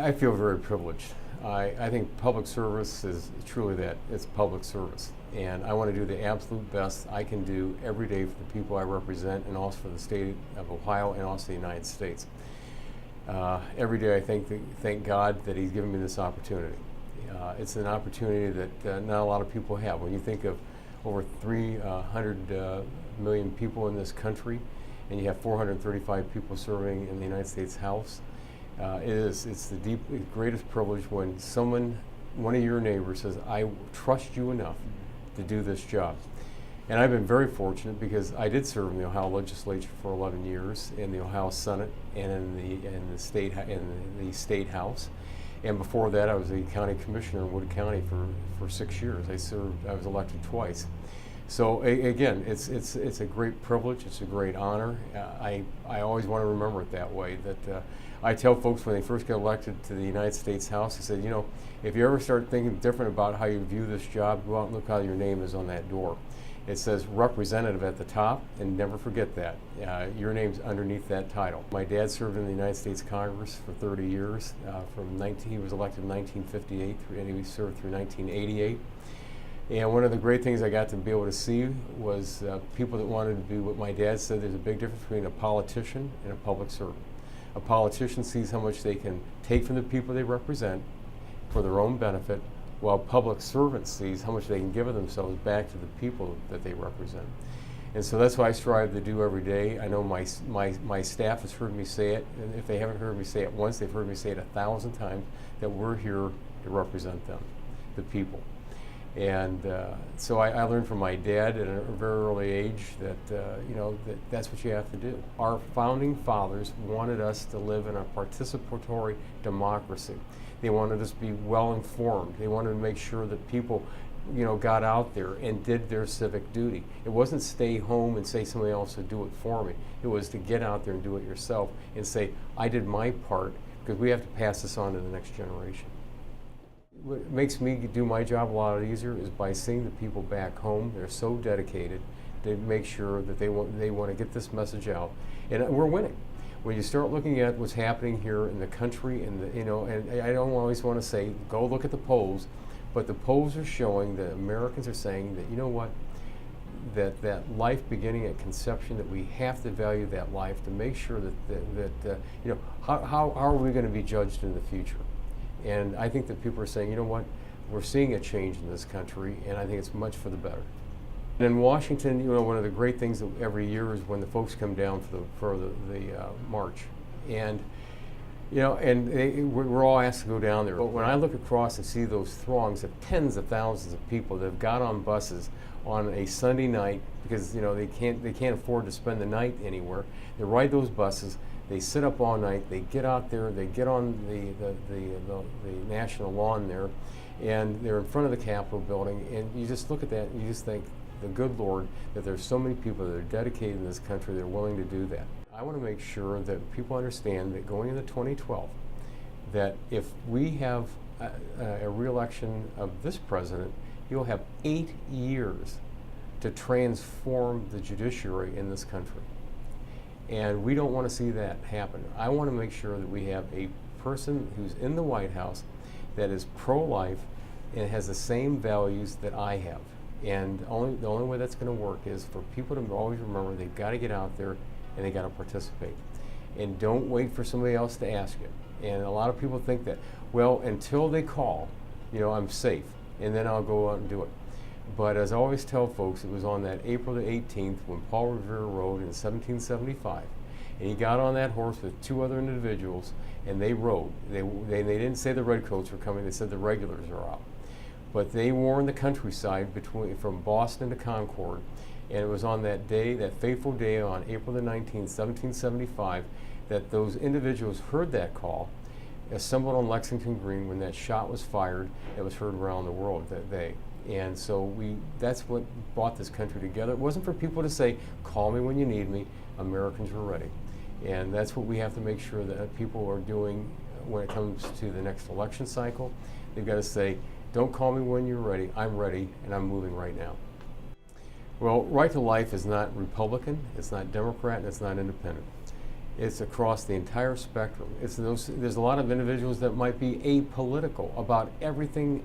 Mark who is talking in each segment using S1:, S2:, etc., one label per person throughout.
S1: I feel very privileged. I think public service is truly that. It's public service. And I want to do the absolute best I can do every day for the people I represent and also for the state of Ohio and also the United States. Every day I thank God that He's given me this opportunity. It's an opportunity that not a lot of people have. When you think of over 300 million people in this country and you have 435 people serving in the United States House, it's the greatest privilege when one of your neighbors says, I trust you enough to do this job. And I've been very fortunate because I did serve in the Ohio legislature for 11 years, in the Ohio Senate and in the state House. And before that, I was a county commissioner in Wood County for 6 years. I was elected twice. So again, it's a great privilege. It's a great honor. I always want to remember it that way. That I tell folks when they first get elected to the United States House, I said, if you ever start thinking different about how you view this job, go out and look how your name is on that door. It says representative at the top, and never forget that. Your name's underneath that title. My dad served in the United States Congress for 30 years. He was elected in 1958, and he served through 1988. And one of the great things I got to be able to see was people that wanted to do what my dad said. There's a big difference between a politician and a public servant. A politician sees how much they can take from the people they represent for their own benefit, while public servants sees how much they can give of themselves back to the people that they represent. And so that's what I strive to do every day. I know my staff has heard me say it, and if they haven't heard me say it once, they've heard me say it 1,000 times, that we're here to represent them, the people. And so I learned from my dad at a very early age that that's what you have to do. Our founding fathers wanted us to live in a participatory democracy. They wanted us to be well informed. They wanted to make sure that people, got out there and did their civic duty. It wasn't stay home and say somebody else would do it for me. It was to get out there and do it yourself and say, I did my part, because we have to pass this on to the next generation. What makes me do my job a lot easier is by seeing the people back home. They're so dedicated to make sure that they want to get this message out, and we're winning. When you start looking at what's happening here in the country, and I don't always want to say go look at the polls, but the polls are showing that Americans are saying that that life beginning at conception, that we have to value that life to make sure that how are we going to be judged in the future? And I think that people are saying, we're seeing a change in this country, and I think it's much for the better. And in Washington, one of the great things every year is when the folks come down for the march, and we're all asked to go down there. But when I look across and see those throngs of tens of thousands of people that have got on buses on a Sunday night because they can't afford to spend the night anywhere, they ride those buses. They sit up all night, they get out there, they get on the national lawn there, and they're in front of the Capitol building, and you just look at that and you just think, the good Lord, that there's so many people that are dedicated in this country that are willing to do that. I want to make sure that people understand that going into 2012, that if we have a re-election of this president, he'll have 8 years to transform the judiciary in this country. And we don't want to see that happen. I want to make sure that we have a person who's in the White House that is pro-life and has the same values that I have. And the only way that's going to work is for people to always remember they've got to get out there and they got to participate. And don't wait for somebody else to ask you. And a lot of people think that, well, until they call, I'm safe, and then I'll go out and do it. But as I always tell folks, it was on that April the 18th when Paul Revere rode in 1775, and he got on that horse with 2 other individuals, and they rode. They didn't say the redcoats were coming; they said the regulars are out. But they warned the countryside from Boston to Concord, and it was on that day, that fateful day on April the 19th, 1775, that those individuals heard that call, assembled on Lexington Green when that shot was fired. It was heard around the world that day. And so that's what brought this country together. It wasn't for people to say, call me when you need me. Americans were ready. And that's what we have to make sure that people are doing when it comes to the next election cycle. They've got to say, don't call me when you're ready. I'm ready, and I'm moving right now. Well, Right to Life is not Republican, it's not Democrat, and it's not Independent. It's across the entire spectrum. There's a lot of individuals that might be apolitical about everything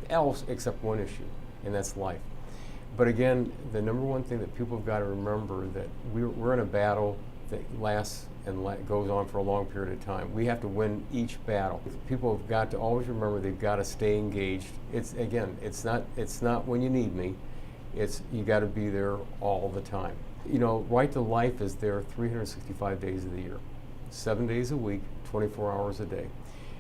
S1: else except one issue, and that's life. But again, the number one thing that people have got to remember that we're in a battle that lasts and goes on for a long period of time. We have to win each battle. People have got to always remember they've got to stay engaged. It's not when you need me. It's you got to be there all the time. You know, Right to Life is there 365 days of the year, 7 days a week, 24 hours a day.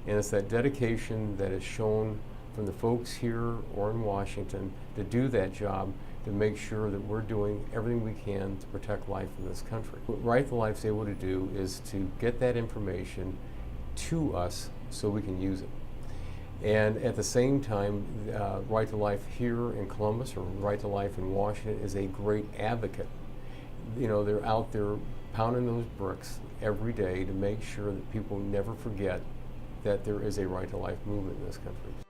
S1: And it's that dedication that is shown from the folks here or in Washington to do that job, to make sure that we're doing everything we can to protect life in this country. What Right to Life's able to do is to get that information to us so we can use it. And at the same time, Right to Life here in Columbus or Right to Life in Washington is a great advocate. You know, they're out there pounding those bricks every day to make sure that people never forget that there is a Right to Life movement in this country.